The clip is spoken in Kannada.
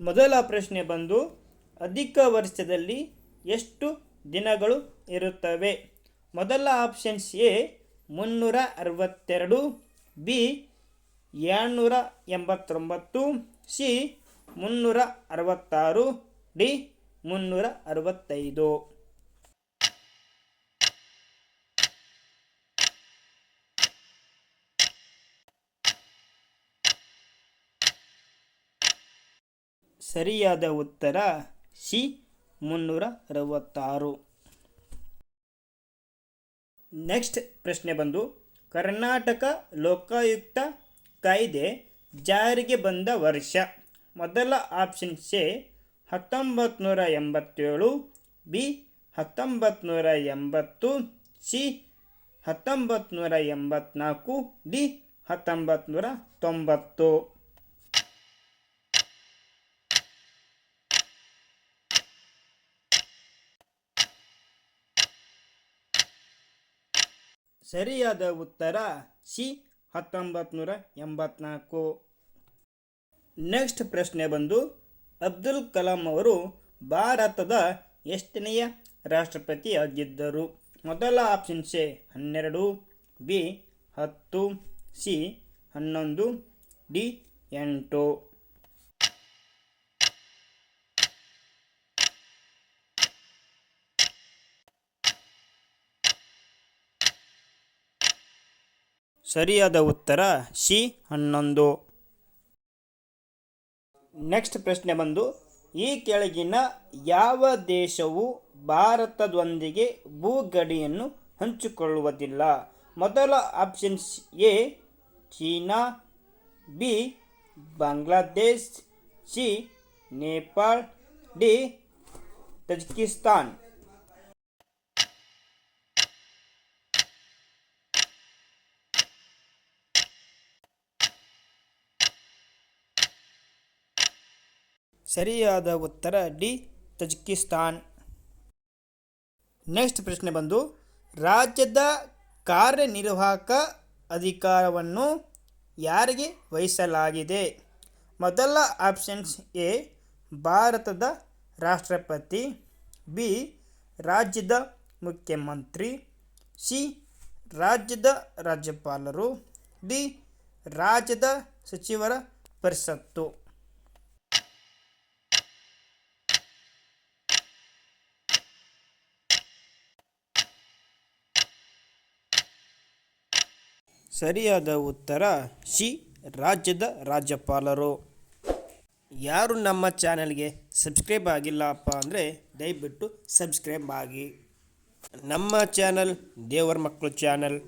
ಮೊದಲ ಪ್ರಶ್ನೆ ಬಂದು ಅಧಿಕ ವರ್ಷದಲ್ಲಿ ಎಷ್ಟು ದಿನಗಳು ಇರುತ್ತವೆ? ಮೊದಲ options A 362, B 789, C 366, D 365. ಸರಿಯಾದ ಉತ್ತರ ಸಿ 366. ನೆಕ್ಸ್ಟ್ ಪ್ರಶ್ನೆ ಬಂದು ಕರ್ನಾಟಕ ಲೋಕಾಯುಕ್ತ ಕಾಯ್ದೆ ಜಾರಿಗೆ ಬಂದ ವರ್ಷ. ಮೊದಲ option A 1987, B 1980, C 1984, D 1990. ಸರಿಯಾದ ಉತ್ತರ ಸಿ 1984. ನೆಕ್ಸ್ಟ್ ಪ್ರಶ್ನೆ ಬಂದು ಅಬ್ದುಲ್ ಕಲಾಂ ಅವರು ಭಾರತದ ಎಷ್ಟನೆಯ ರಾಷ್ಟ್ರಪತಿಯಾಗಿದ್ದರು? ಮೊದಲ option A 12, B 10, C 11, D 8. ಸರಿಯಾದ ಉತ್ತರ ಸಿ 11. ನೆಕ್ಸ್ಟ್ ಪ್ರಶ್ನೆ ಬಂದು ಈ ಕೆಳಗಿನ ಯಾವ ದೇಶವು ಭಾರತದೊಂದಿಗೆ ಭೂಗಡಿಯನ್ನು ಹಂಚಿಕೊಳ್ಳುವುದಿಲ್ಲ? ಮೊದಲ options A China, B Bangladesh, C Nepal, D Tajikistan. ಸರಿಯಾದ ಉತ್ತರ ಡಿ ತಜಿಕಿಸ್ತಾನ್. ನೆಕ್ಸ್ಟ್ ಪ್ರಶ್ನೆ ಬಂದು ರಾಜ್ಯದ ಕಾರ್ಯನಿರ್ವಾಹಕ ಅಧಿಕಾರವನ್ನು ಯಾರಿಗೆ ವಹಿಸಲಾಗಿದೆ? ಮೊದಲ ಆಪ್ಷನ್ಸ್ ಎ ಭಾರತದ ರಾಷ್ಟ್ರಪತಿ, ಬಿ ರಾಜ್ಯದ ಮುಖ್ಯಮಂತ್ರಿ, ಸಿ ರಾಜ್ಯದ ರಾಜ್ಯಪಾಲರು, ಡಿ ರಾಜ್ಯದ ಸಚಿವರ ಪರಿಷತ್ತು. ಸರಿಯಾದ ಉತ್ತರ ಸಿ ರಾಜ್ಯದ ರಾಜ್ಯಪಾಲರು. ಯಾರು ನಮ್ಮ ಚಾನಲ್ಗೆ ಸಬ್ಸ್ಕ್ರೈಬ್ ಆಗಿಲ್ಲಪ್ಪ ಅಂದರೆ ದಯವಿಟ್ಟು ಸಬ್ಸ್ಕ್ರೈಬ್ ಆಗಿ. ನಮ್ಮ ಚಾನಲ್ ದೇವರ ಮಕ್ಕಳು ಚಾನಲ್.